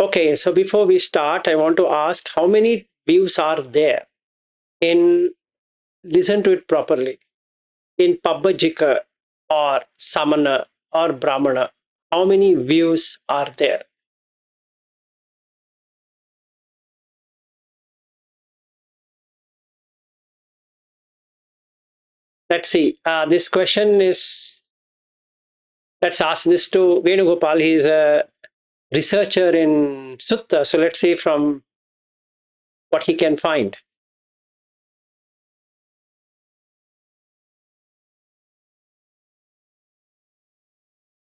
Okay, so before we start, I want to ask how many views are there in, listen to it properly, in Pabbajika or Samana or Brahmana? How many views are there? Let's see. This question is, let's ask this to Venugopal. He is a researcher in Sutta. So let's see from what he can find.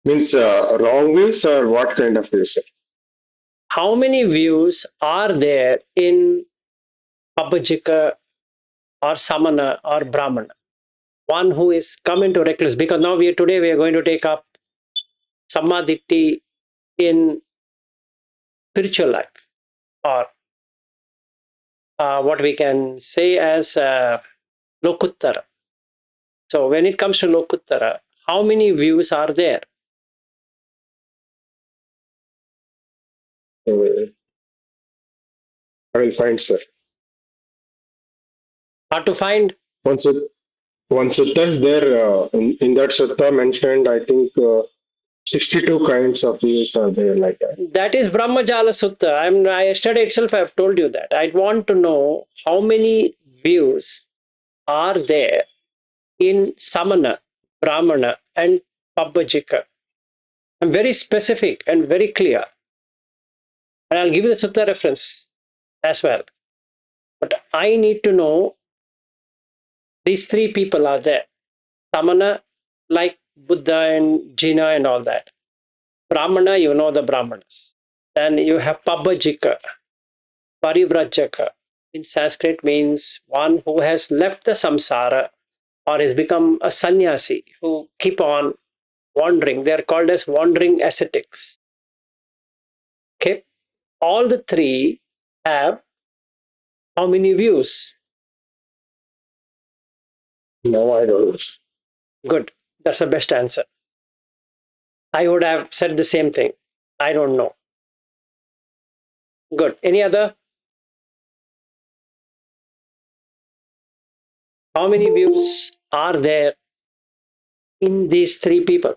Means wrong views or what kind of views, sir? How many views are there in Pabbajika or Samana or Brahmana? One who is come into reckless, because now today we are going to take up Samadhi in spiritual life, or what we can say as Lokuttara. So when it comes to Lokuttara, how many views are there? I will find, sir. Hard to find? One sutta is there. In that sutta mentioned, I think 62 kinds of views are there like that. That is Brahmajala Sutta. Yesterday itself I have told you that. I want to know how many views are there in Samana, Brahmana, and Pabbajika. I'm very specific and very clear. And I'll give you the sutta reference as well. But I need to know these three people are there. Samana, like Buddha and Jina and all that. Brahmana, you know the Brahmanas. Then you have Pabbajika, Parivrajaka. In Sanskrit means one who has left the samsara or has become a sannyasi, who keep on wandering. They are called as wandering ascetics. Okay. All the three have how many views? No, I don't know. Good. That's the best answer. I would have said the same thing. I don't know. Good. Any other? How many views are there in these three people?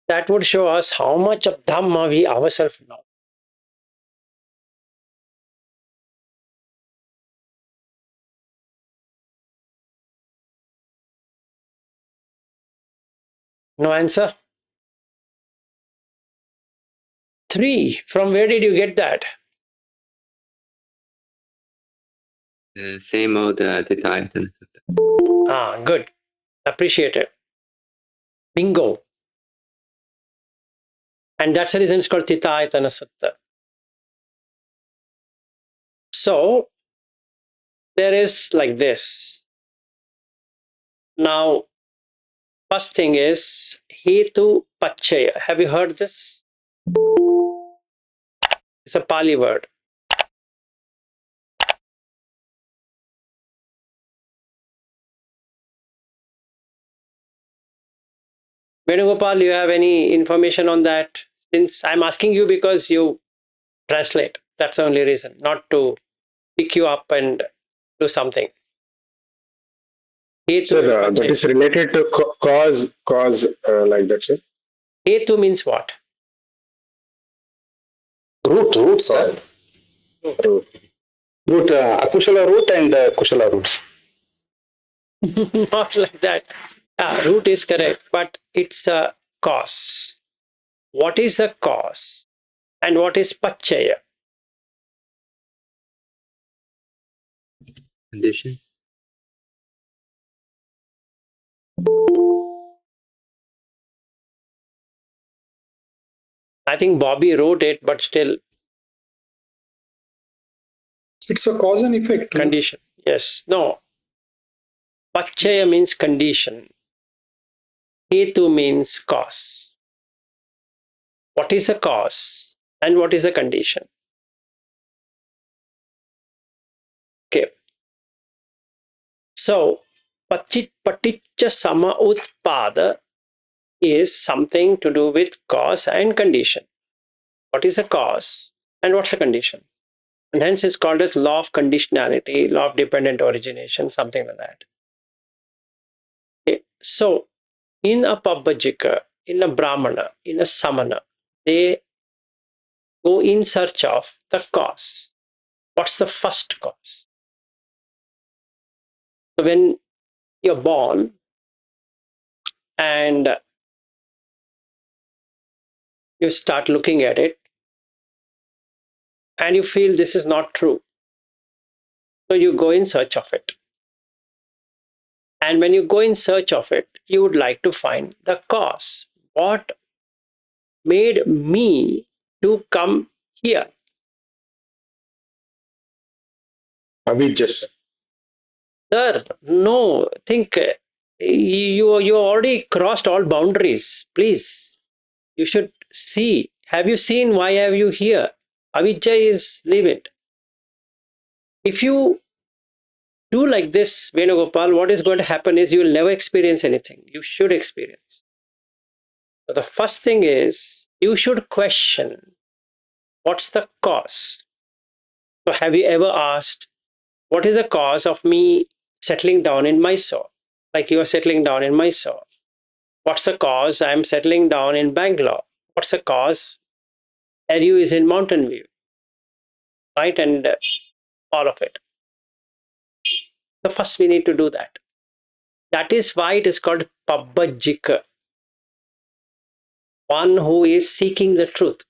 That would show us how much of Dhamma we ourselves know. No answer? 3. From where did you get that? The same old Titthāyatanasutta. Good. Appreciate it. Bingo. And that's the reason it's called Titthāyatanasutta. So, there is like this. Now, first thing is Hetu Pachaya. Have you heard this? It's a Pali word. Venugopal, you have any information on that? Since I'm asking you because you translate. That's the only reason, not to pick you up and do something. So that is related to cause like that, sir. Hetu means what? Root, sir. Root, Akushala root and Kushala roots. Not like that. Root is correct, but it's a cause. What is the cause? And what is Pachaya? Conditions. I think Bobby wrote it, but still. It's a cause and effect. Condition. Yes. No. Pachaya means condition. Hetu means cause. What is a cause and what is a condition? So, paticca sama utpada is something to do with cause and condition. What is a cause and what's a condition? And hence it's called as law of conditionality, law of dependent origination, something like that. Okay. So, in a pabbajika, in a brahmana, in a samana, they go in search of the cause. What's the first cause? So when you're born and you start looking at it and you feel this is not true, so you go in search of it. And when you go in search of it, you would like to find the cause. What made me to come here? Avijjas. Sir, no, think you already crossed all boundaries. Please, you should see. Have you seen why have you here? Avijja is leave it. If you do like this, Venugopal, what is going to happen is you will never experience anything. You should experience. So the first thing is you should question what's the cause. So have you ever asked, what is the cause of me settling down in Mysore? Like you are settling down in Mysore. What's the cause I'm settling down in Bangalore? What's the cause? Aru is in Mountain View, right? And all of it. So first we need to do that. That is why it is called pabbajika. One who is seeking the truth.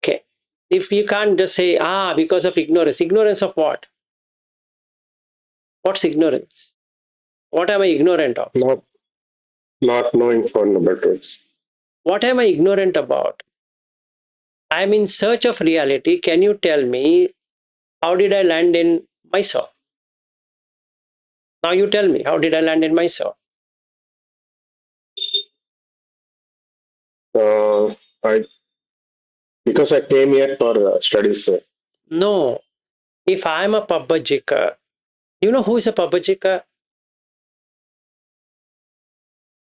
Okay. If you can't just say, because of ignorance. Ignorance of what? What's ignorance? What am I ignorant of? Not knowing fundamentals. What am I ignorant about? I'm in search of reality. Can you tell me how did I land in Mysore? Now you tell me, how did I land in Mysore? I because I came here for studies. No. If I'm a pabbajika, you know who is a pabbajika?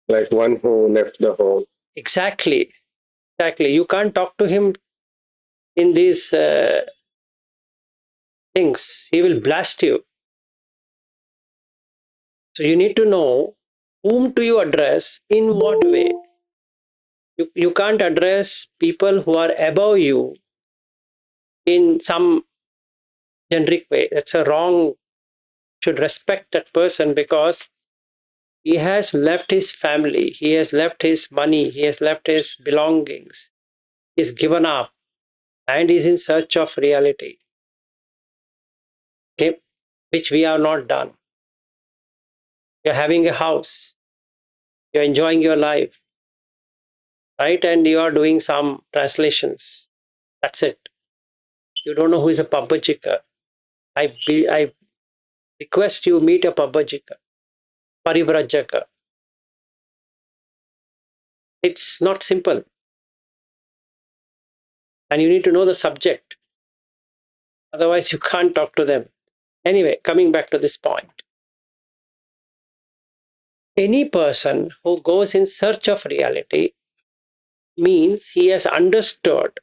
Like one who left the home. Exactly. Exactly. You can't talk to him in these things. He will blast you. So you need to know whom do you address in what way. You can't address people who are above you in some generic way. That's a wrong. Should respect that person because he has left his family, he has left his money, he has left his belongings, he's given up and is in search of reality. Okay, which we have not done. You're having a house, you're enjoying your life, right? And you are doing some translations. That's it. You don't know who is a pabbajika. I request you meet a pabbajika, parivrajaka. It's not simple. And you need to know the subject. Otherwise, you can't talk to them. Anyway, coming back to this point. Any person who goes in search of reality means he has understood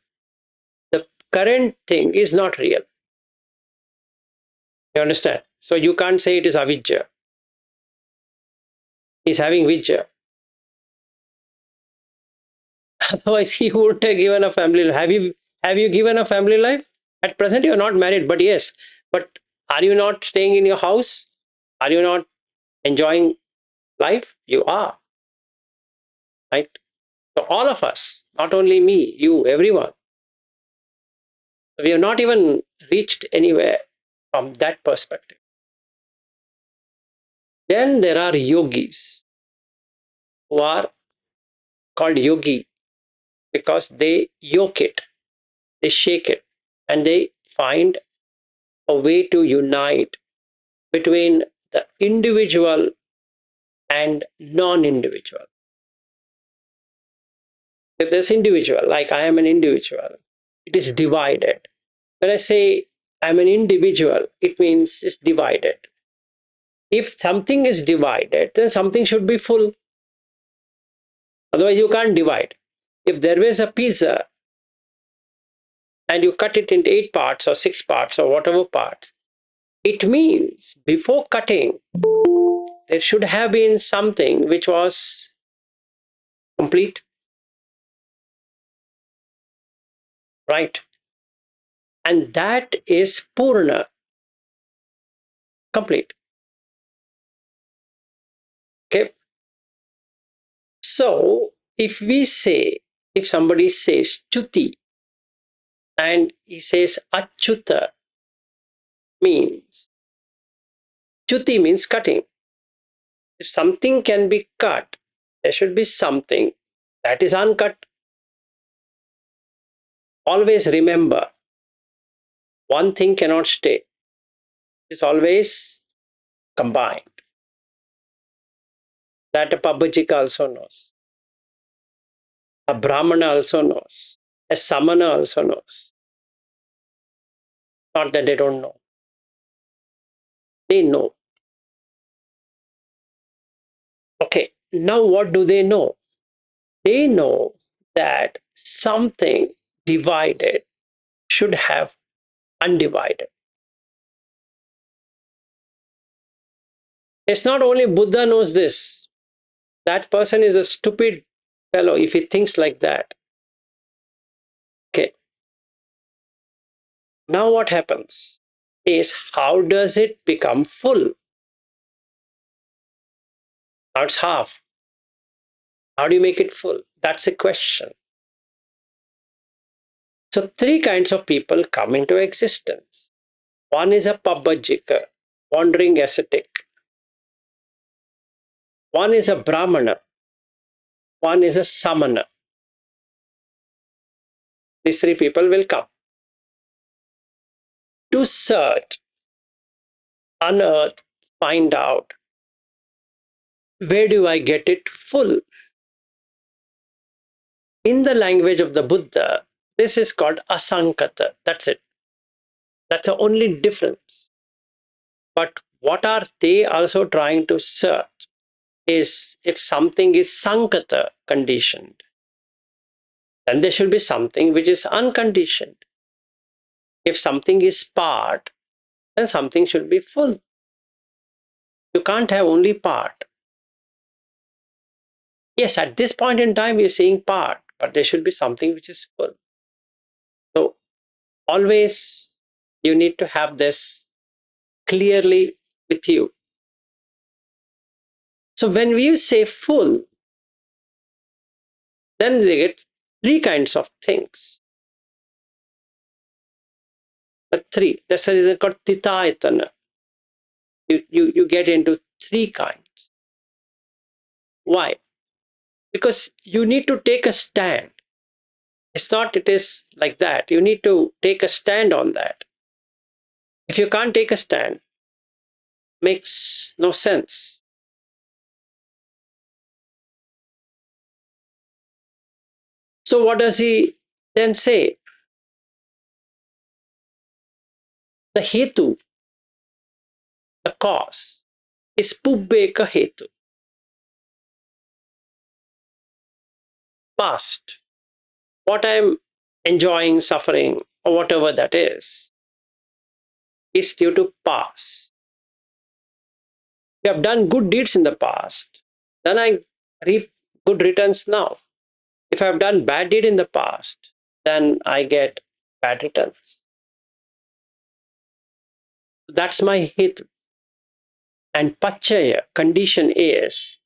the current thing is not real. You understand? So you can't say it is avijja. He's having vijja. Otherwise, he wouldn't have given a family life. Have you given a family life? At present, you're not married, but yes. But are you not staying in your house? Are you not enjoying life? You are. Right? So all of us, not only me, you, everyone. We have not even reached anywhere from that perspective. Then there are yogis who are called yogi because they yoke it, they shake it, and they find a way to unite between the individual and non-individual. If there's individual, like I am an individual, it is divided. When I say I'm an individual, it means it's divided. If something is divided, then something should be full. Otherwise, you can't divide. If there was a pizza and you cut it into 8 parts or 6 parts or whatever parts, it means before cutting, there should have been something which was complete. Right? And that is Purna, complete. Okay? So, if somebody says Chuti and he says Achyuta, means Chuti means cutting. If something can be cut, there should be something that is uncut. Always remember, one thing cannot stay. It's always combined. That a Pabajika also knows. A Brahmana also knows. A Samana also knows. Not that they don't know. They know. Okay, now what do they know? They know that something divided should have undivided. It's not only Buddha knows this. That person is a stupid fellow if he thinks like that. Okay. Now what happens is, how does it become full? Now it's half. How do you make it full? That's a question. So 3 kinds of people come into existence. One is a Pabajika, wandering ascetic. One is a Brahmana. One is a Samana. These 3 people will come to search, unearth, find out, where do I get it full? In the language of the Buddha, this is called asankata. That's it. That's the only difference. But what are they also trying to search is, if something is sankata, conditioned, then there should be something which is unconditioned. If something is part, then something should be full. You can't have only part. Yes, at this point in time, we are seeing part, but there should be something which is full. So always you need to have this clearly with you. So when we say full, then they get 3 kinds of things. The 3. That's the reason called Titthāyatana. You get into 3 kinds. Why? Because you need to take a stand. It's not it is like that. You need to take a stand on that. If you can't take a stand, makes no sense. So what does he then say? The hetu, the cause, is pubbeka hetu. Past. What I'm enjoying, suffering, or whatever that is due to past. If I have done good deeds in the past, then I reap good returns now. If I have done bad deed in the past, then I get bad returns. That's my hetu. And pachaya, condition is,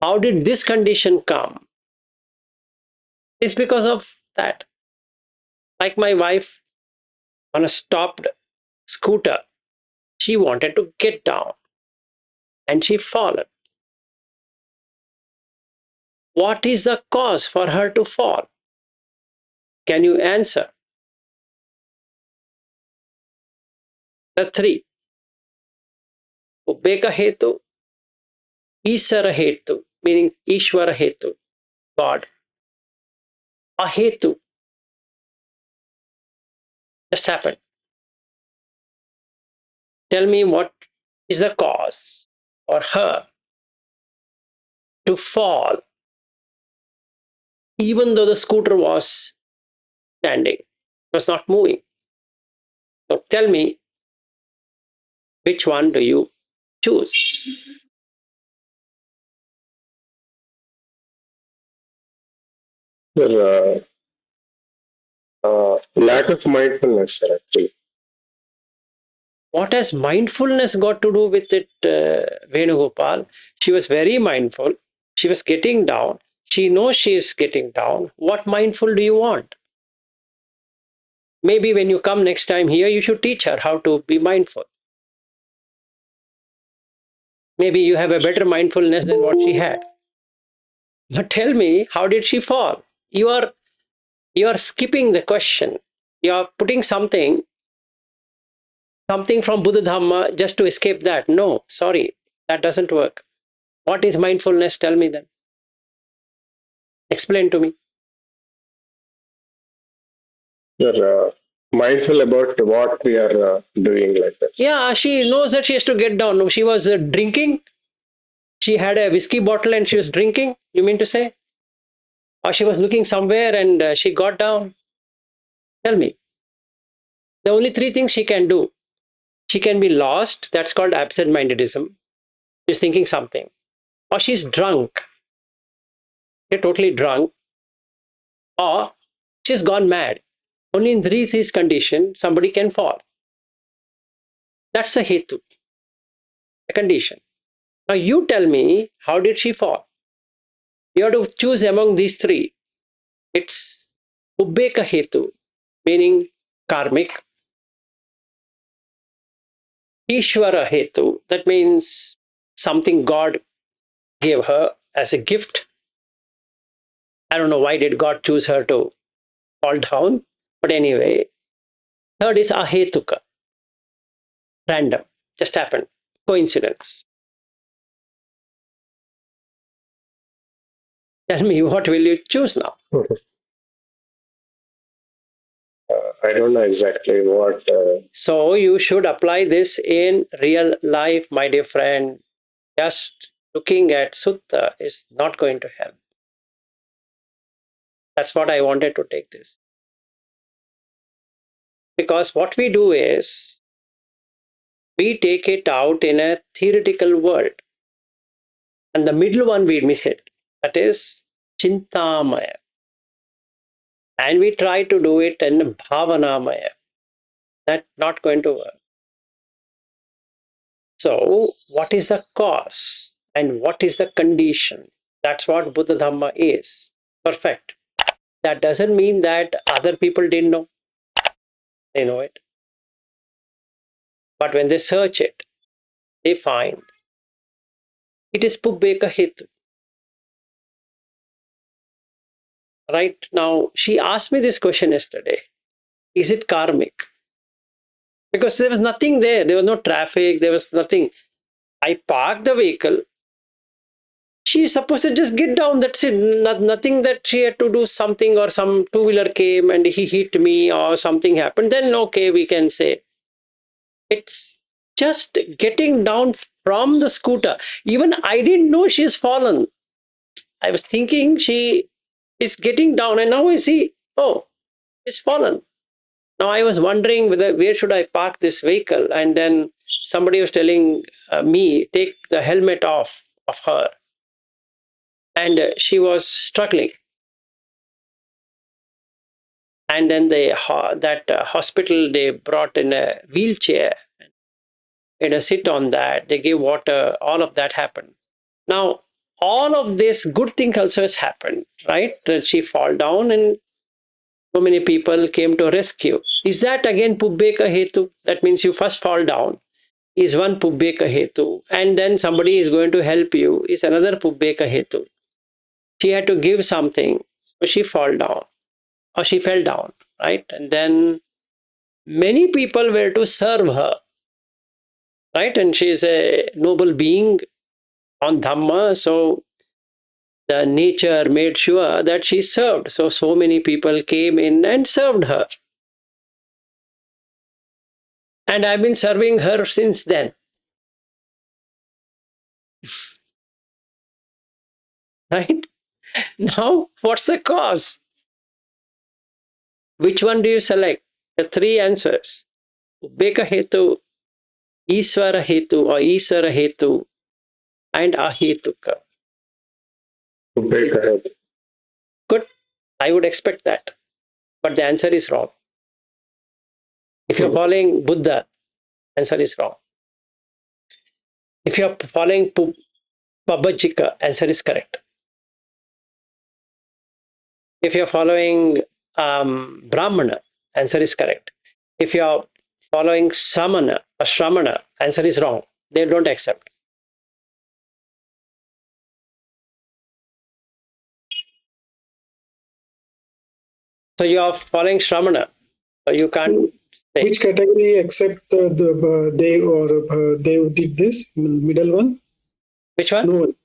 how did this condition come? It's because of that. Like my wife on a stopped scooter, she wanted to get down and she fallen. What is the cause for her to fall? Can you answer? The 3. Ubeka hetu, Isara hetu, meaning Ishvara hetu, God. Ahetu, just happened. Tell me what is the cause. or her to fall, even though the scooter was standing, was not moving. So tell me, which one do you choose? Sir, lack of mindfulness, sir, actually. What has mindfulness got to do with it, Venugopal? She was very mindful. She was getting down. She knows she is getting down. What mindful do you want? Maybe when you come next time here, you should teach her how to be mindful. Maybe you have a better mindfulness than what she had. But tell me, how did she fall? You are skipping the question. You are putting something from Buddha Dhamma just to escape that. No, sorry, that doesn't work. What is mindfulness? Tell me then. Explain to me. Sir, mindful about what we are doing like that. Yeah, she knows that she has to get down. No, she was drinking. She had a whiskey bottle and she was drinking, you mean to say? Or she was looking somewhere and she got down? Tell me. The only three things she can do. She can be lost. That's called absent-mindedism. She's thinking something. Or she's drunk. She's totally drunk. Or she's gone mad. Only in these conditions, somebody can fall. That's the hetu, the condition. Now you tell me, how did she fall? You have to choose among these three. It's ubbeka hetu, meaning karmic. Ishvara hetu, that means something God gave her as a gift. I don't know why did God choose her to fall down, but anyway. Third is ahetuka, random, just happened, coincidence. Tell me, what will you choose now? I don't know exactly what. So you should apply this in real life, my dear friend. Just looking at sutta is not going to help. That's what I wanted to take this. Because what we do is, we take it out in a theoretical world. And the middle one we miss it. That is Chintamaya. And we try to do it in Bhavanamaya. That's not going to work. So, what is the cause? And what is the condition? That's what Buddha Dhamma is. Perfect. That doesn't mean that other people didn't know. They know it. But when they search it, they find it is pubbeka hetu. Right now, she asked me this question yesterday. Is it karmic? Because there was nothing there. There was no traffic. There was nothing. I parked the vehicle. She's supposed to just get down. That's it. Nothing that she had to do something or some two-wheeler came and he hit me or something happened. Then, okay, we can say. It's just getting down from the scooter. Even I didn't know she's fallen. I was thinking she is getting down and now I see, oh, it's fallen. Now I was wondering where should I park this vehicle, and then somebody was telling me, take the helmet off of her. And she was struggling. And then that hospital, they brought in a wheelchair, sit on that, they gave water, all of that happened. Now, all of this good thing also has happened, right? That she fall down and so many people came to rescue. Is that again pubbeka hetu? That means you first fall down is one pubbeka hetu, and then somebody is going to help you is another pubbeka hetu. She had to give something, so she fell down, right? And then many people were to serve her, right? And she is a noble being on Dhamma, so the nature made sure that she served. So many people came in and served her. And I've been serving her since then. Right? Now, what's the cause? Which one do you select? The three answers. Ubeka hetu, Iswara hetu or Isara hetu, and Ahetuka. Break ahead. Good. I would expect that. But the answer is wrong. If you're following Buddha, answer is wrong. If you're following Pabajika, answer is correct. If you're following Brahmana, answer is correct. If you're following Samana or Shramana, answer is wrong. They don't accept. So you are following Shramana. So you can't say. Which category except they or they did this middle one? Which one? No one.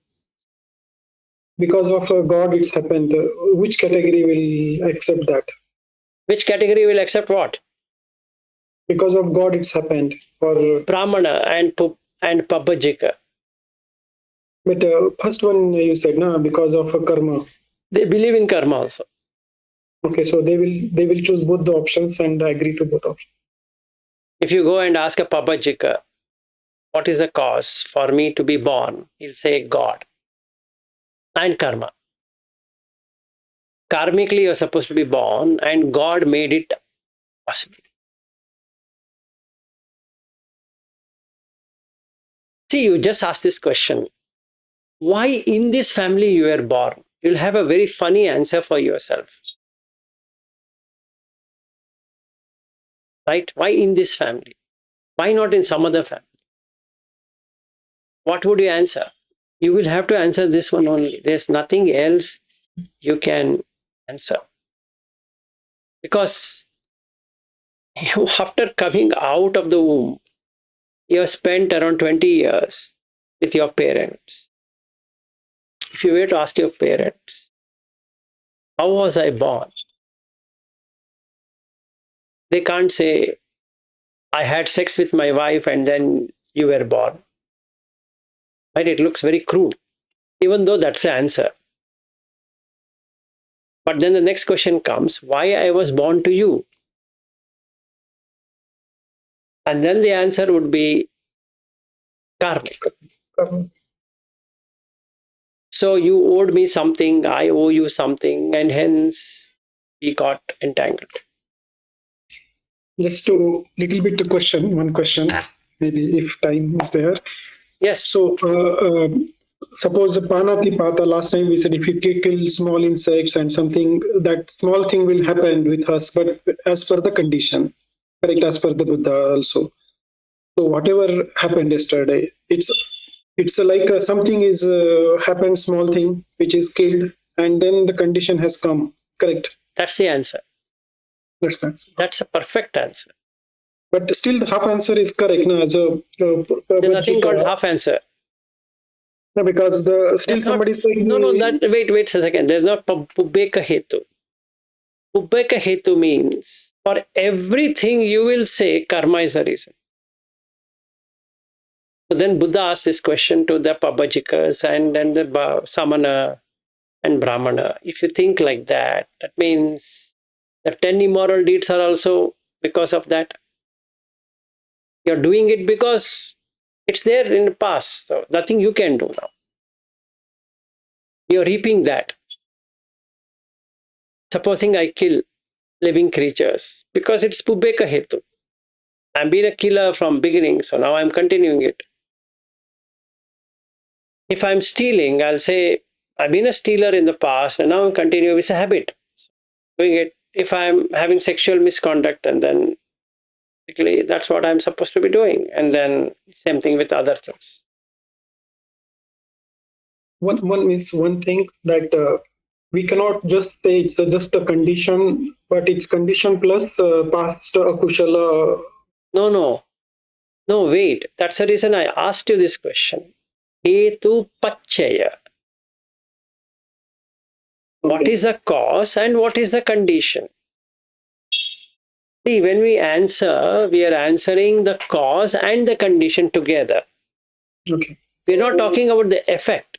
Because of God, it's happened. Which category will accept that? Which category will accept what? Because of God, it's happened. Or Brahmana and Pabajika. but first one you said, no, because of karma. They believe in karma also. Okay, so they will choose both the options and agree to both options. If you go and ask a Pabajika, what is the cause for me to be born? He'll say God and karma. Karmically, you're supposed to be born, and God made it possible. See, you just asked this question. Why in this family you were born? You'll have a very funny answer for yourself. Right? Why in this family? Why not in some other family? What would you answer? You will have to answer this one only. There's nothing else you can answer. Because you, after coming out of the womb, you have spent around 20 years with your parents. If you were to ask your parents, how was I born? They can't say, I had sex with my wife and then you were born. Right? It looks very crude, even though that's the answer. But then the next question comes, why I was born to you? And then the answer would be karmic. Karma. So you owed me something, I owe you something, and hence we got entangled. Just to little bit to question, one question, maybe if time is there. Yes. So suppose the Panatipata, last time we said if you kill small insects and something, that small thing will happen with us, but as per the condition, correct, as per the Buddha also. So whatever happened yesterday, it's like something is happened, small thing, which is killed, and then the condition has come, correct? That's the answer. That's the answer. That's a perfect answer. But still the half answer is correct. No? So, There's nothing called half answer. no, because still somebody saying Wait a second. There's not Pubbeka Hetu. Pubbeka Hetu means for everything you will say karma is the reason. So then Buddha asked this question to the Pabajikas and then the Samana and Brahmana. If you think like that, that means the 10 immoral deeds are also because of that. You're doing it because it's there in the past. So nothing you can do now. You're reaping that. Supposing I kill living creatures because it's Pubbeka Hetu. I've been a killer from beginning, so now I'm continuing it. If I'm stealing, I'll say, I've been a stealer in the past and now I'm continuing. It's a habit. Doing it. If I'm having sexual misconduct, and then basically that's what I'm supposed to be doing. And then same thing with other things. one means one thing that we cannot just say it's just a condition, but it's condition plus past akushala. No, wait. That's the reason I asked you this question. Hetu Pachaya. What is the cause and what is the condition? See, when we answer, we are answering the cause and the condition together. Okay. We're not talking about the effect.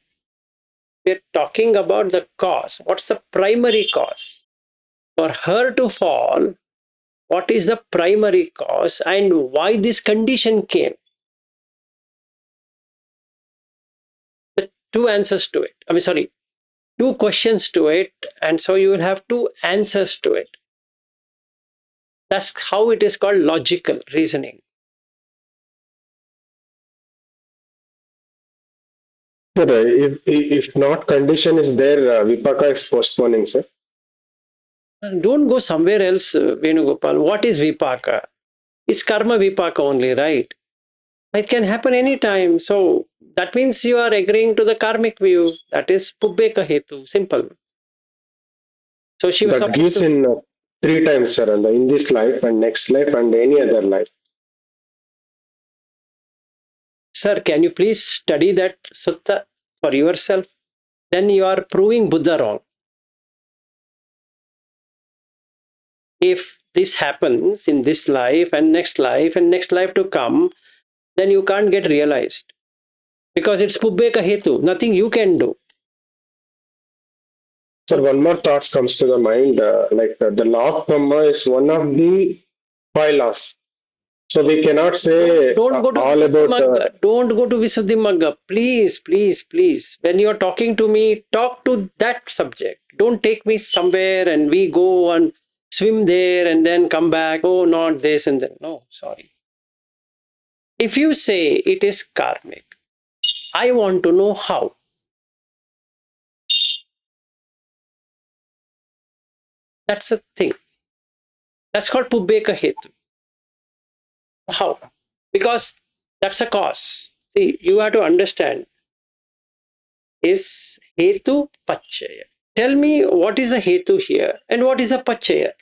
We're talking about the cause. What's the primary cause? For her to fall, what is the primary cause and why this condition came? The two answers to it. Two questions to it, and so you will have two answers to it. That's how it is called logical reasoning. Sir, if not condition is there, Vipaka is postponing, sir. Don't go somewhere else, Venugopal. What is vipaka? It's karma vipaka only, right? It can happen anytime. So that means you are agreeing to the karmic view. That is pubbeka hetu. Simple. So she was That supposed gives to. in 3 times, sir, and in this life and next life and any other life. Sir, can you please study that sutta for yourself? Then you are proving Buddha wrong. If this happens in this life and next life to come, then you can't get realized. Because it's pubbeka hetu, nothing you can do. Sir, one more thought comes to the mind. The law of karma is one of the 5 laws. So we cannot say Don't go to all about. don't go to Visuddhi Magga. Please, please, please. When you're talking to me, talk to that subject. Don't take me somewhere and we go and swim there and then come back. Oh, not this and then. No, sorry. If you say it is karmic, I want to know how. That's the thing. That's called pubbeka hetu. How? Because that's a cause. See, you have to understand is hetu pachaya. Tell me what is the hetu here and what is the pachaya.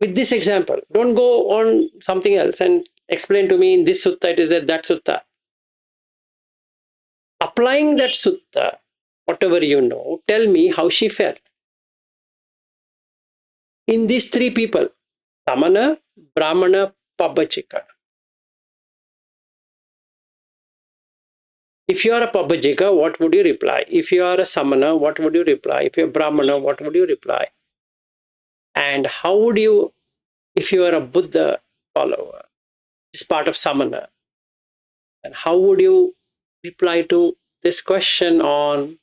With this example, don't go on something else and explain to me in this sutta it is that sutta. Applying that sutta, whatever you know, tell me how she felt. In these 3 people, Samana, Brahmana, Pabachika. If you are a Pabajika, what would you reply? If you are a Samana, what would you reply? If you are Brahmana, what would you reply? And how would you, if you are a Buddha follower, is part of Samana, and how would you reply to this question on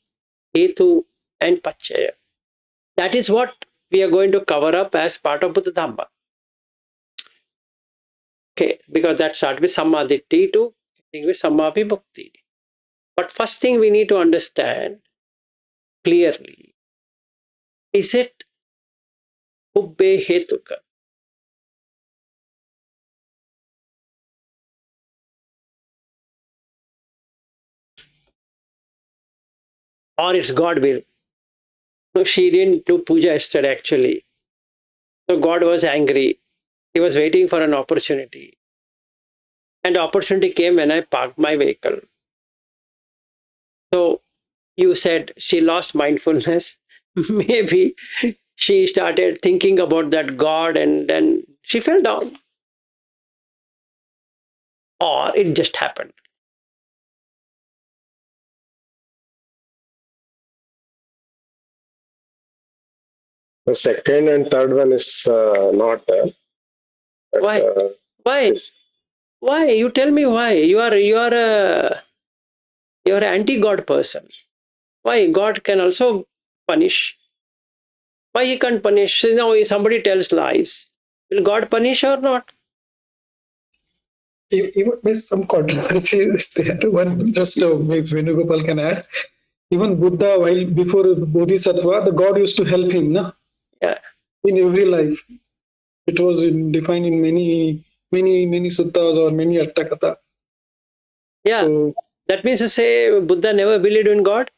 Hetu and Pachaya? That is what we are going to cover up as part of Buddha Dhamma. Okay, because that starts with Sammaditthi to ending with Sammavibhukti. But first thing we need to understand clearly, is it Ubbe Hetuka? Or it's God will. So she didn't do puja yesterday actually. So God was angry. He was waiting for an opportunity. And the opportunity came when I parked my vehicle. So you said she lost mindfulness. Maybe she started thinking about that God and then she fell down. Or it just happened. The second and third one is not. Why? Why? Yes. Why? You tell me why. You're an anti-God person. Why? God can also punish. Why he can't punish? So now if somebody tells lies, will God punish or not? Even some controversy is there. One just if Venugopal can add. Even Buddha, while before Bodhisattva, the God used to help him, no? Yeah. In every life. It was defined in many suttas or many Attakatha. Yeah. So, that means to say Buddha never believed in God?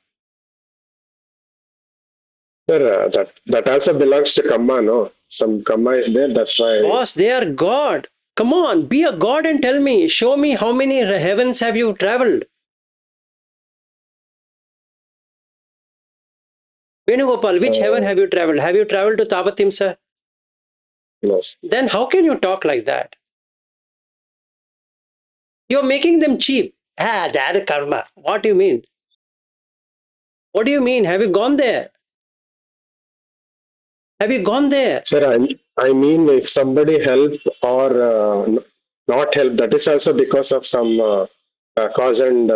Sir, that also belongs to karma, no? Some karma is there, that's why. Boss, they are God. Come on, be a God and tell me, show me how many heavens have you traveled? Venugopal, which heaven have you traveled? Have you traveled to Tapatimsa? No. Then how can you talk like that? You're making them cheap. That karma. What do you mean? What do you mean? Have you gone there? Have you gone there? Sir, I mean, if somebody help or not help, that is also because of some cause and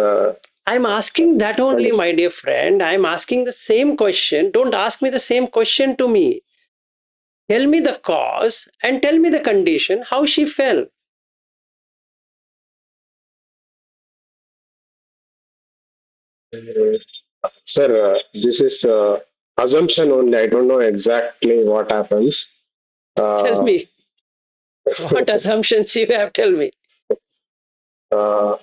I'm asking that only, condition. my dear friend. I'm asking the same question. Don't ask me the same question to me. Tell me the cause and tell me the condition, how she fell. Sir, this is assumption only. I don't know exactly what happens. Tell me. What assumptions you have? Tell me. Uh,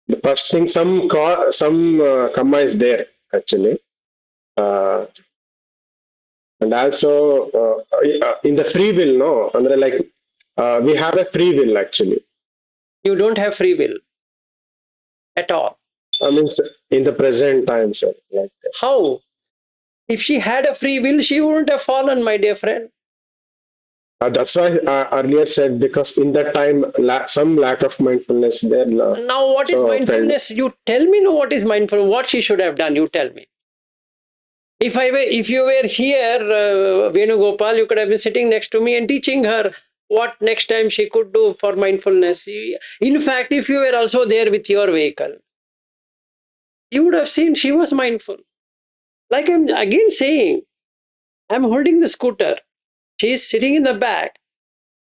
the first thing, some karma is there actually, and also in the free will, no, and like we have a free will actually. You don't have free will at all. I mean, in the present time, sir. Like How? If she had a free will, she wouldn't have fallen, my dear friend. that's why I earlier said because in that time some lack of mindfulness there. Now, what is So, mindfulness? You tell me now what is mindfulness. What she should have done, you tell me. If you were here, Venugopal, you could have been sitting next to me and teaching her what next time she could do for mindfulness. In fact, if you were also there with your vehicle, you would have seen she was mindful. Like I'm again saying, I'm holding the scooter. She is sitting in the back.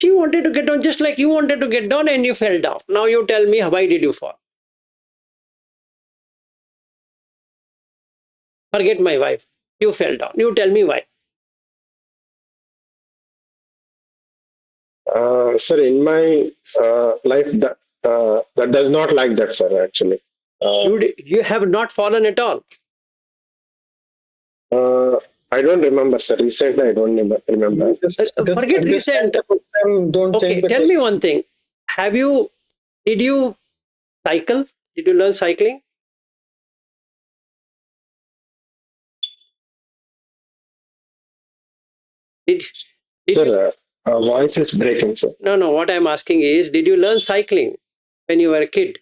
She wanted to get down just like you wanted to get down and you fell down. Now you tell me, why did you fall? Forget my wife. You fell down. You tell me why. Sir, in my life, that does not like that, sir. Actually, You have not fallen at all. I don't remember, sir. Recently, I don't remember. Just Forget understand recent. the question, don't Okay, change the tell me one thing. Did you cycle? Did you learn cycling? Did you? Sir, voice is breaking, sir. No. What I'm asking is, did you learn cycling when you were a kid?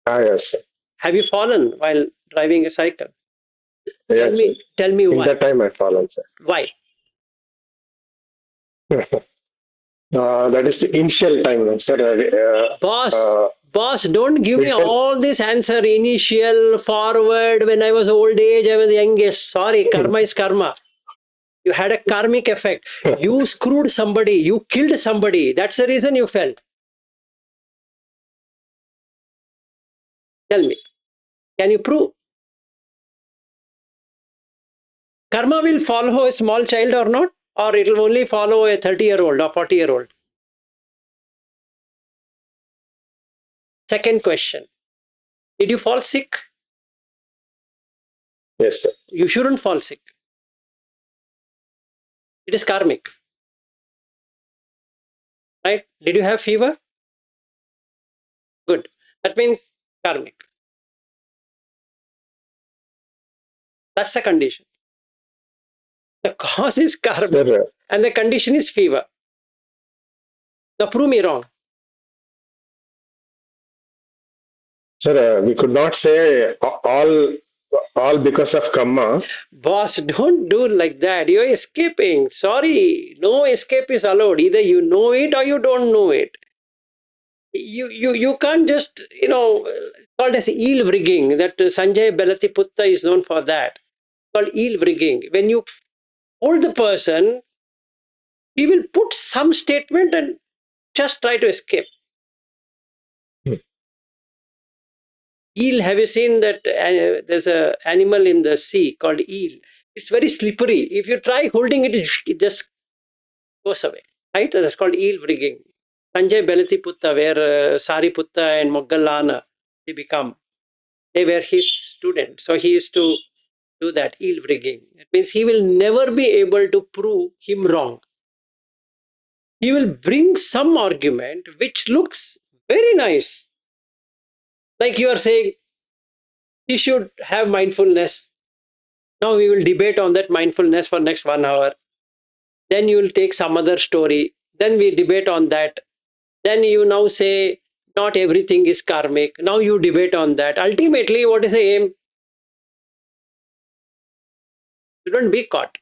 Yes, sir. Have you fallen while driving a cycle? Yes, sir. Tell me In why. that time, I fallen, sir. Why? That is the initial time, sir. Boss, don't give me Because- all this answer, initial, forward, when I was old age, I was youngest. Sorry, karma is karma. You had a karmic effect. You screwed somebody, you killed somebody. That's the reason you fell. Tell me, can you prove? Karma will follow a small child or not? Or it will only follow a 30-year-old or 40-year-old? Second question. Did you fall sick? Yes, sir. You shouldn't fall sick. It is karmic. Right? Did you have fever? Good. That means karmic. That's the condition. The cause is karma Sir, and the condition is fever. Now prove me wrong. sir, we could not say all because of karma. Boss, don't do like that. You're escaping. Sorry. No escape is allowed. Either you know it or you don't know it. You can't just, called as eel rigging. That Sanjay Belatiputta is known for that. Called eel rigging. When you hold the person, he will put some statement and just try to escape. Eel, have you seen that there's an animal in the sea called eel? It's very slippery. If you try holding it, it just goes away. Right? That's called eel rigging. Sanjay Belatiputta, where Sariputta and Moggallana, they were his students. So he used to do that eel rigging. It means he will never be able to prove him wrong. He will bring some argument which looks very nice. Like you are saying, he should have mindfulness. Now we will debate on that mindfulness for next 1 hour. Then you will take some other story. Then we debate on that. Then you now say, not everything is karmic. Now you debate on that. Ultimately, what is the aim? Shouldn't be caught.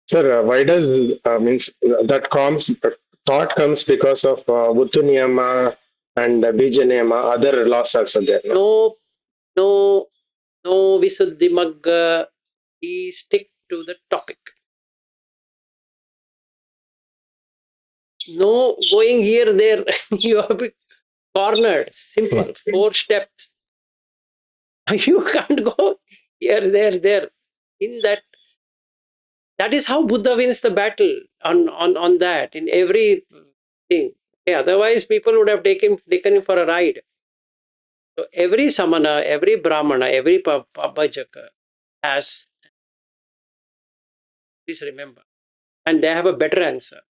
Sir, why does means that comes thought comes because of Buddha Niyama and Bija Niyama, other laws also there. No? No, Visuddhi Magga. We stick to the topic. No going here, there. You have been cornered. Simple. 4 steps. You can't go here, there. In that is how Buddha wins the battle on that, in every thing. Okay, otherwise, people would have taken him for a ride. So every samana, every brahmana, every pabhajaka has, please remember, and they have a better answer.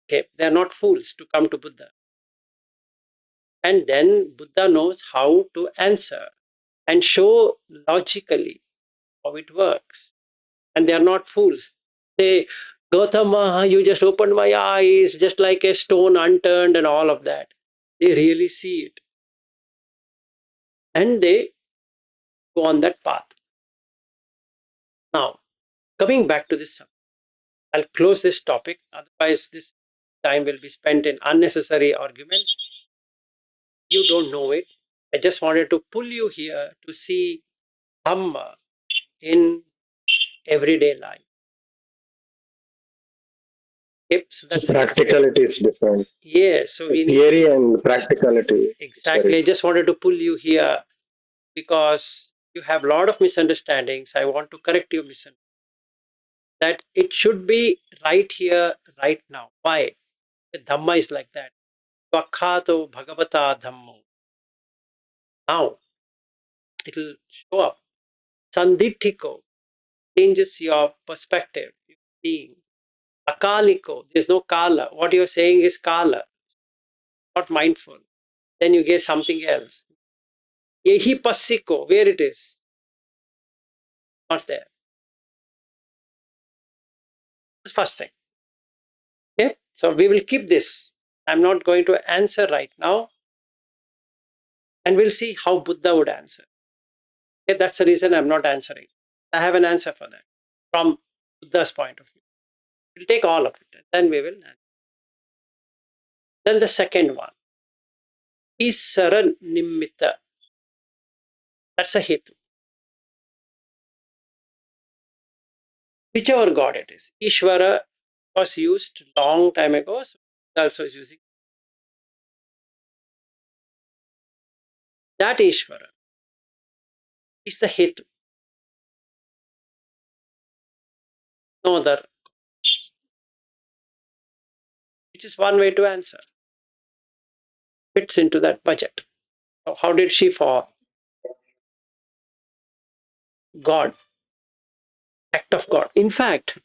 Okay, they are not fools to come to Buddha. And then Buddha knows how to answer and show logically how it works. And they are not fools. Say, Gautama, you just opened my eyes, just like a stone unturned and all of that. They really see it. And they go on that path. Now, coming back to this subject, I'll close this topic. Otherwise, this time will be spent in unnecessary argument. You don't know it. I just wanted to pull you here to see Dhamma in everyday life. Yep, so So that's the reason. practicality is different. Yeah, so we Theory and practicality. exactly. I just wanted to pull you here because you have a lot of misunderstandings. I want to correct your misunderstanding. That it should be right here, right now. Why? The Dhamma is like that. Vakhato Bhagavata Dhammo. Now it will show up. Sandithiko changes your perspective. You're seeing. Akaliko, there's no kala. What you're saying is kala, not mindful. Then you get something else. Yehi passiko, where it is, not there. That's first thing. Okay, so we will keep this. I'm not going to answer right now, and we'll see how Buddha would answer. Okay, that's the reason I'm not answering. I have an answer for that from Buddha's point of view. We'll take all of it, and then we will answer. Then the second one is Saran Nimitta. That's a hetu. Whichever God it is. Ishvara was used long time ago, so also is using that. Ishvara is the hetu. No other, which is one way to answer. Fits into that budget. So how did she fall? God, act of God. In fact,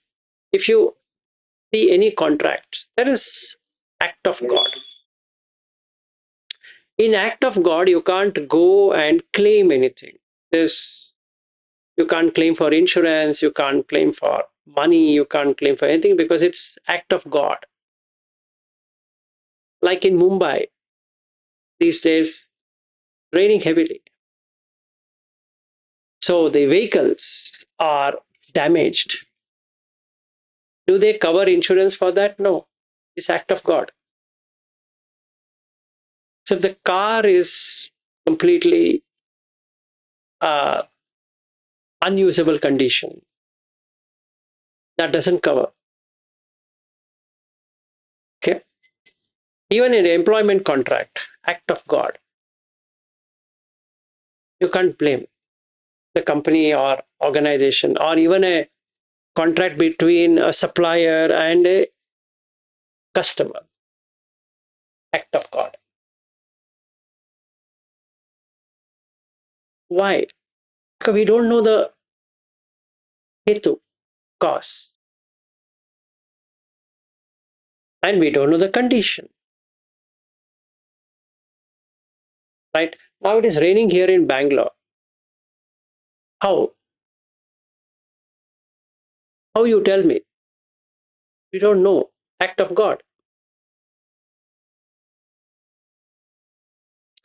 if you see any contracts, there is act of God. In act of God, you can't go and claim anything. You can't claim for insurance, you can't claim for money, you can't claim for anything because it's act of God. Like in Mumbai, these days, raining heavily. So the vehicles are damaged. Do they cover insurance for that? No. It's act of God. So if the car is completely unusable condition, that doesn't cover. Okay. Even in an employment contract, act of God. You can't blame the company or organization, or even a contract between a supplier and a customer. Act of God. Why? Because we don't know the hetu, cause. And we don't know the condition. Right? Now it is raining here in Bangalore. How? How you tell me? We don't know. Act of God.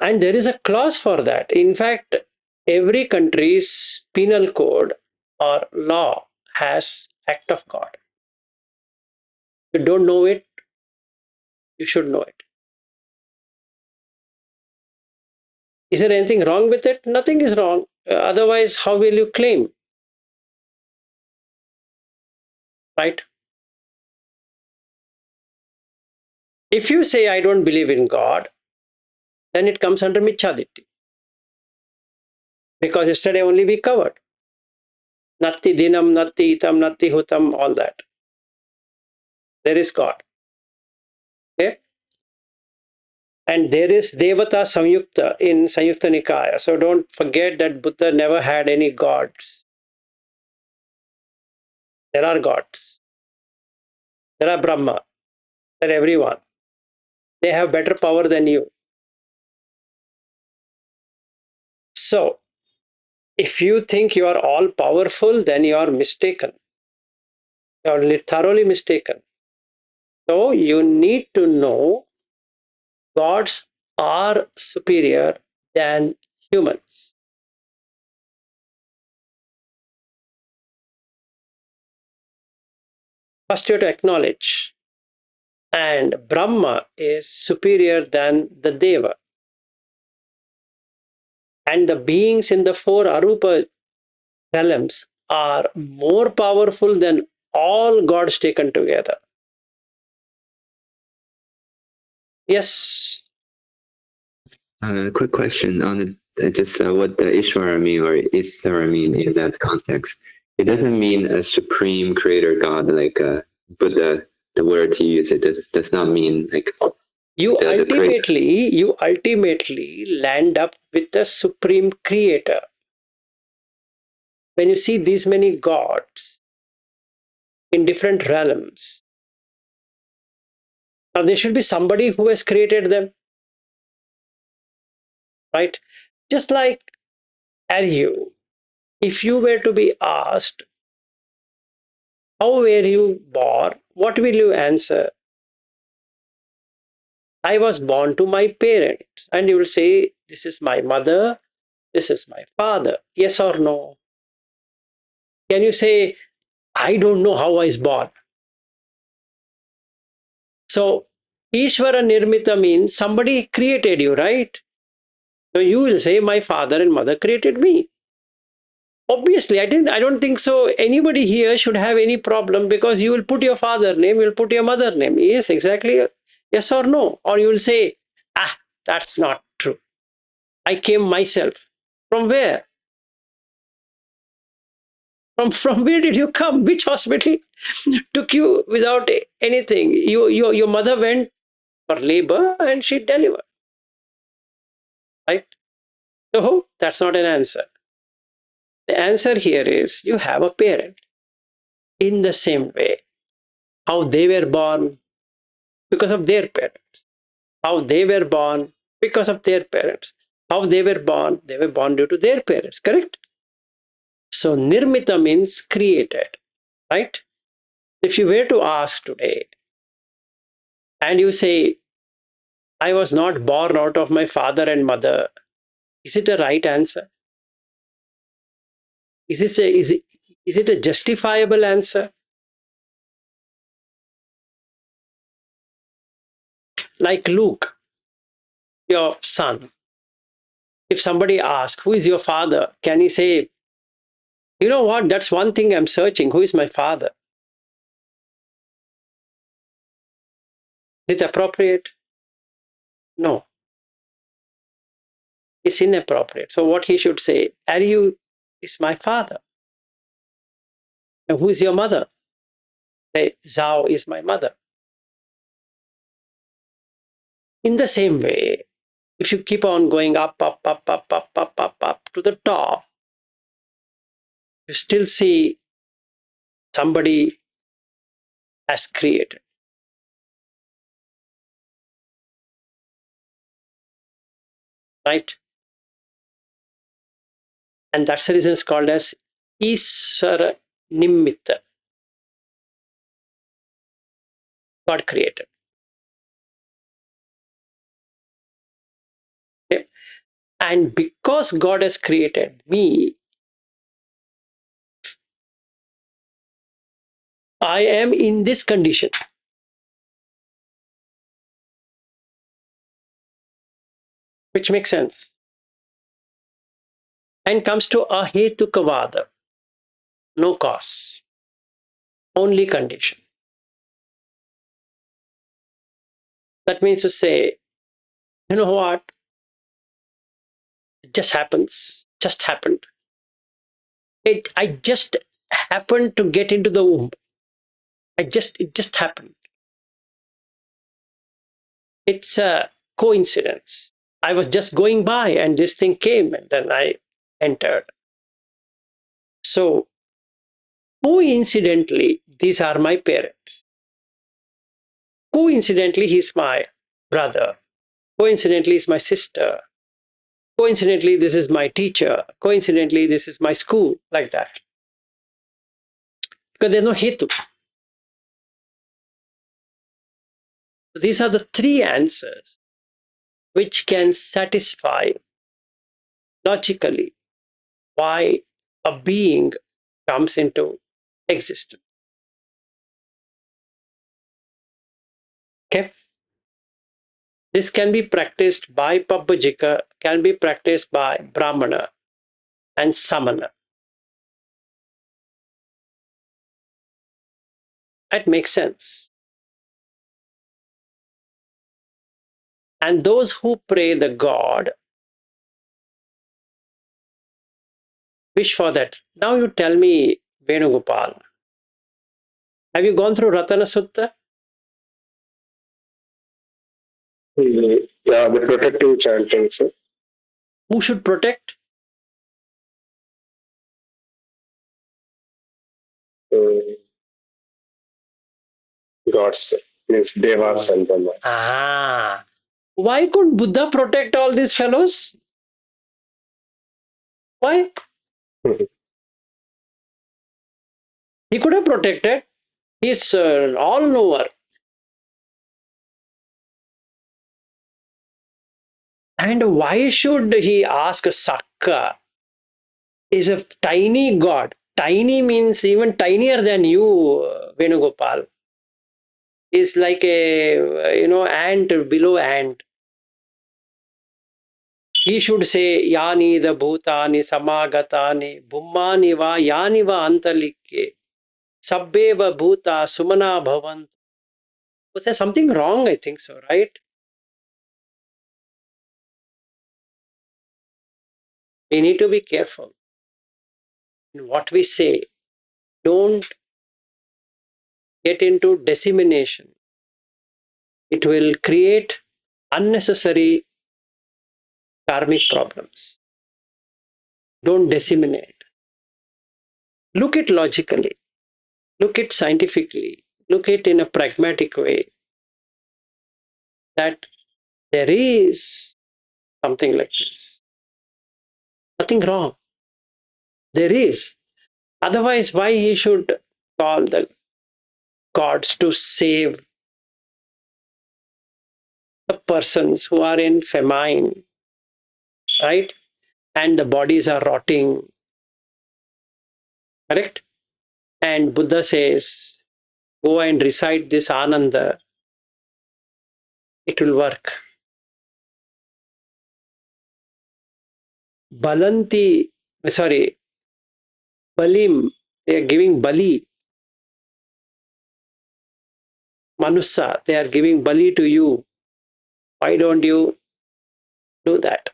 And there is a clause for that. In fact, every country's penal code or law has act of God. If you don't know it, you should know it. Is there anything wrong with it? Nothing is wrong. Otherwise, how will you claim? Right? If you say, I don't believe in God, then it comes under Michhaditi. Because yesterday only we covered. Natti dinam, natti itam, natti hutam, all that. There is God. Okay? And there is Devata Samyukta in Samyukta Nikaya. So don't forget that Buddha never had any gods. There are gods. There are Brahma. There are everyone. They have better power than you. So, if you think you are all powerful, then you are mistaken. You are thoroughly mistaken. So, you need to know gods are superior than humans. First, you have to acknowledge. And Brahma is superior than the Deva. And the beings in the four Arupa realms are more powerful than all gods taken together. Yes. Quick question on just what the Ishvara mean or Isvara mean in that context. It doesn't mean a supreme creator God like Buddha. The word he used, it does not mean like You the ultimately land up with the supreme creator. When you see these many gods in different realms, now there should be somebody who has created them, right? Just like Aryu, if you were to be asked, how were you born? What will you answer? I was born to my parents. And you will say, this is my mother, this is my father. Yes or no? Can you say, I don't know how I was born? So, Ishvara Nirmita means somebody created you, right? So you will say, my father and mother created me. Obviously, I don't think so. Anybody here should have any problem because you will put your father name, you will put your mother name. Yes, exactly. Yes or no? Or you will say, that's not true. I came myself. From where? From where did you come? Which hospital took you without anything? Your mother went for labor and she delivered. Right? So that's not an answer. The answer here is you have a parent. In the same way, how they were born because of their parents. How they were born because of their parents. How they were born due to their parents, correct? So nirmita means created, right? If you were to ask today, and you say, I was not born out of my father and mother, is it a right answer? Is it a justifiable answer? Like Luke, your son, if somebody asks, who is your father? Can he say, you know what, that's one thing I'm searching. Who is my father? Is it appropriate? No. It's inappropriate. So what he should say, Aryu is my father. And who is your mother? Say, Zhao is my mother. In the same way, if you keep on going up to the top, you still see somebody has created. Right? And that's the reason it's called as Isvara Nimitta. God created. Okay? And because God has created me, I am in this condition. Which makes sense. And comes to ahetukavada. No cause. Only condition. That means to say, you know what? It just happens. Just happened. I just happened to get into the womb. It just happened. It's a coincidence. I was just going by and this thing came and then I entered. So coincidentally, these are my parents. Coincidentally, he's my brother. Coincidentally, he's my sister. Coincidentally, this is my teacher. Coincidentally, this is my school, like that. Because there's no hetu. So these are the three answers which can satisfy logically why a being comes into existence. Okay? This can be practiced by Pabbajika, can be practiced by Brahmana and Samana. That makes sense. And those who pray the God wish for that. Now you tell me, Venugopal, have you gone through Ratanasutta? The protective chanting, sir. Who should protect? Gods, means devas and Brahmas. Ah, why couldn't Buddha protect all these fellows? Why? He could have protected. He's all-knower. And why should he ask Sakka? Is a tiny god. Tiny means even tinier than you, Venugopal. Is like a ant below ant. He should say Yani the bhutani samagatani bhummani va yani va antalikke sabbeva bhuta sumana bhavant. Was there something wrong? I think so, right? We need to be careful in what we say. Don't get into dissemination. It will create unnecessary karmic problems. Don't disseminate. Look at logically. Look at scientifically. Look at in a pragmatic way that there is something like this. Nothing wrong. There is. Otherwise, why he should call the gods to save the persons who are in famine, right? And the bodies are rotting. Correct? And Buddha says, go and recite this Ananda. It will work. Balanti, sorry, Balim, they are giving Bali. Manusa, they are giving Bali to you. Why don't you do that?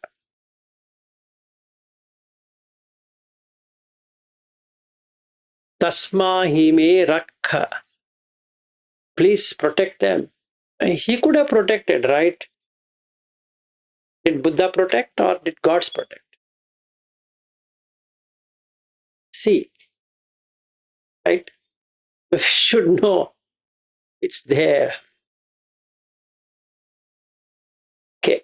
Tasma hime rakha. Please protect them. He could have protected, right? Did Buddha protect or did gods protect? See, right? We should know it's there. Okay,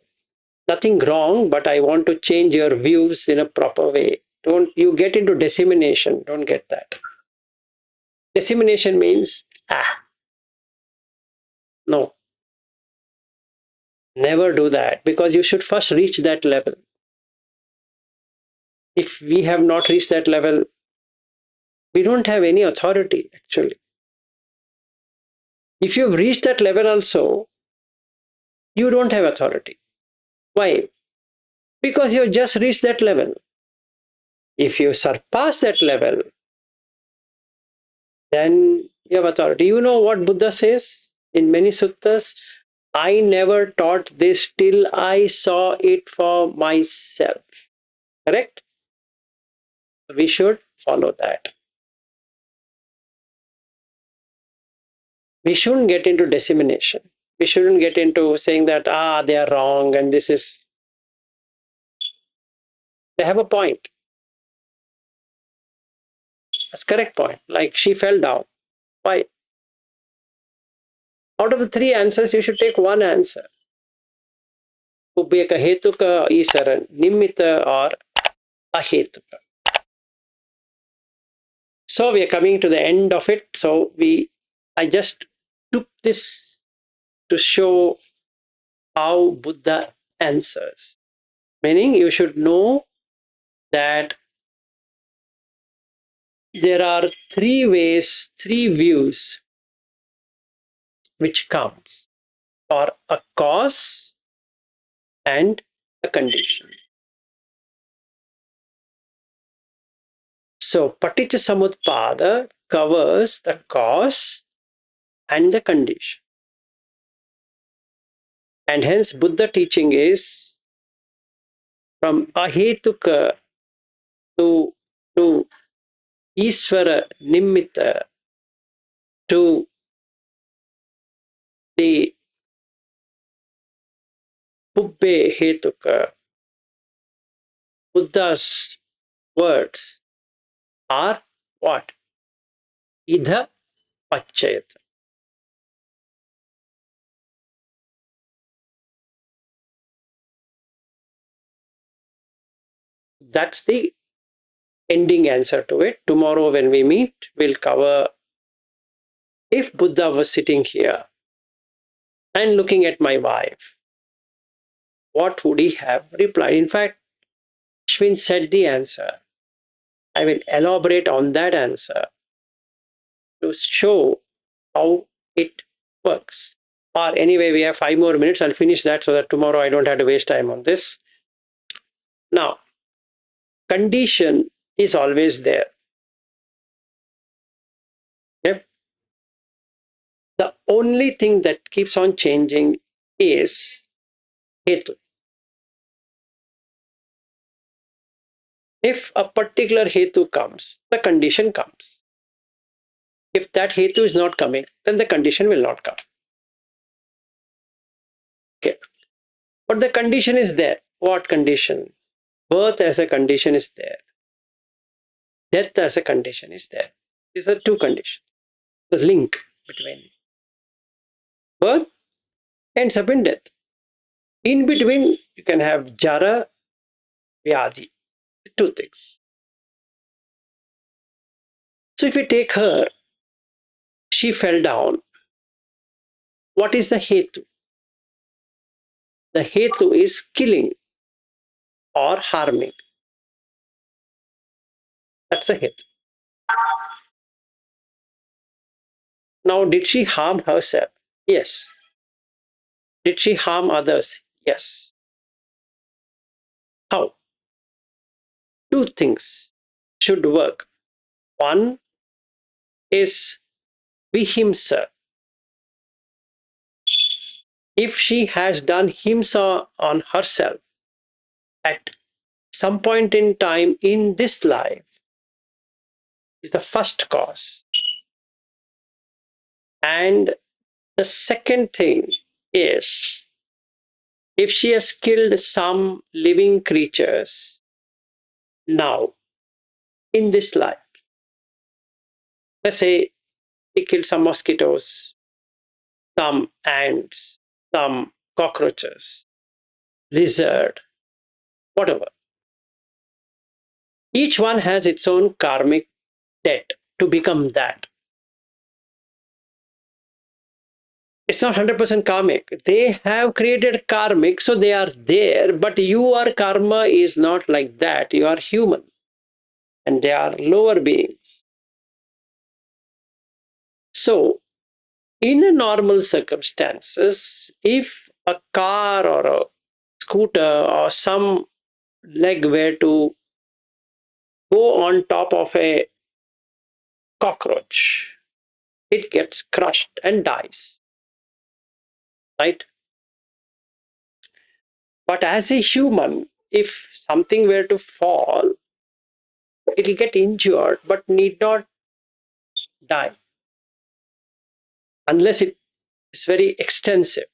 nothing wrong, but I want to change your views in a proper way. Don't you get into dissemination. Don't get that. Dissemination means, no. Never do that because you should first reach that level. If we have not reached that level, we don't have any authority actually. If you've reached that level also, you don't have authority. Why? Because you've just reached that level. If you surpass that level, then you have authority. You know what Buddha says in many suttas? I never taught this till I saw it for myself. Correct? We should follow that. We shouldn't get into dissemination. We shouldn't get into saying that, they are wrong and this is. They have a point. That's correct point. Like she fell down. Why? Out of the three answers, you should take one answer. Ubbeka hetuka, isara, nimmita or ahetuka. So we are coming to the end of it. So I just took this to show how Buddha answers. Meaning you should know that there are three ways, three views which comes, or a cause and a condition. So Paticca Samutpada covers the cause and the condition. And hence Buddha teaching is from ahetuka to Isvara Nimitta to the Pubbe Hetuka. Buddha's words are what? Idha Pachayata. That's the ending answer to it. Tomorrow when we meet, we'll cover if Buddha was sitting here and looking at my wife, what would he have replied? In fact, Ashwin said the answer. I will elaborate on that answer to show how it works. Or anyway, we have 5 more minutes. I'll finish that so that tomorrow I don't have to waste time on this. Now, condition is always there. Okay? The only thing that keeps on changing is hetu. If a particular hetu comes, the condition comes. If that hetu is not coming, then the condition will not come. Okay. But the condition is there. What condition? Birth as a condition is there. Death as a condition is there. These are two conditions. The link between birth ends up in death. In between, you can have jara, vyadhi. Two things. So if you take her, she fell down. What is the hetu? The hetu is killing or harming. That's a hetu. Now, did she harm herself? Yes. Did she harm others? Yes. How? Two things should work. One is vihimsa. If she has done himsa on herself at some point in time in this life, is the first cause. And the second thing is, if she has killed some living creatures now in this life, let's say she killed some mosquitoes, some ants, some cockroaches, lizard, whatever. Each one has its own karmic debt to become that. It's not 100% karmic. They have created karmic, so they are there, but your karma is not like that. You are human, and they are lower beings. So, in a normal circumstances, if a car or a scooter or some leg were to go on top of a cockroach, it gets crushed and dies, right? But as a human, if something were to fall, it will get injured but need not die unless it is very extensive.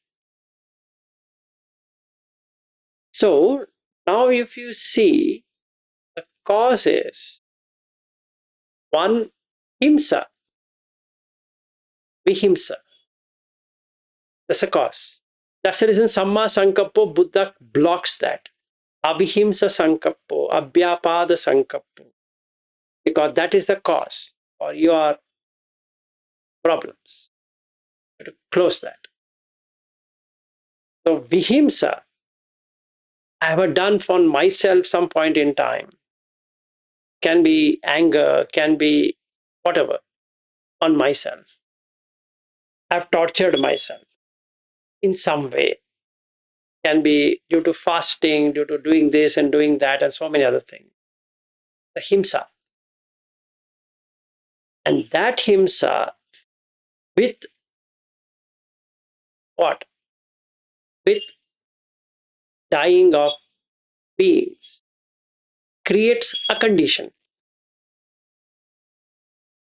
So now if you see, the cause is one, himsa, vihimsa. That's a cause. That's the reason Samma Sankappo, Buddha blocks that. Abhihimsa Sankappo, Abhyapada Sankappo. Because that is the cause for your problems. You have to close that. So Vihimsa, I have done for myself some point in time. Can be anger, can be whatever, on myself. I've tortured myself in some way. Can be due to fasting, due to doing this and doing that, and so many other things. The himsa. And that himsa, with what? With dying of beings, creates a condition.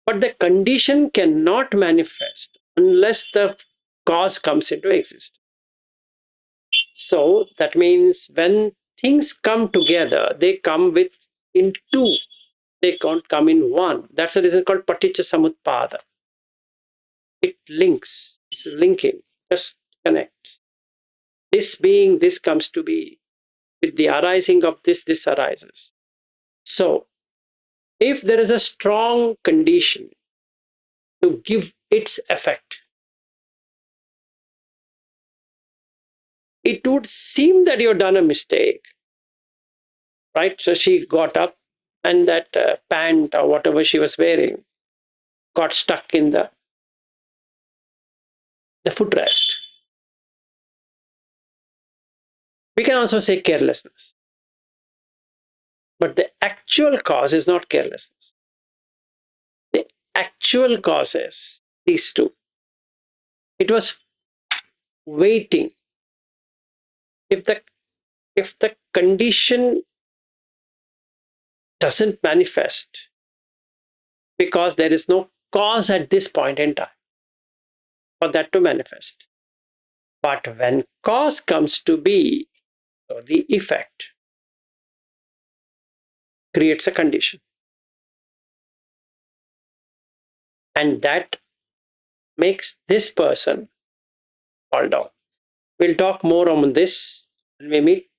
But the condition cannot manifest unless the cause comes into existence. So that means when things come together, they come in two. They can't come in one. That's the reason called paticca samutpada. It links. It's linking. Just connects. This being, this comes to be. With the arising of this, this arises. So if there is a strong condition to give its effect, it would seem that you've done a mistake, right? So she got up and that pant or whatever she was wearing got stuck in the footrest. We can also say carelessness. But the actual cause is not carelessness. The actual cause is these two. It was waiting. If the condition doesn't manifest because there is no cause at this point in time for that to manifest. But when cause comes to be, so the effect creates a condition. And that makes this person fall down. We'll talk more on this when we meet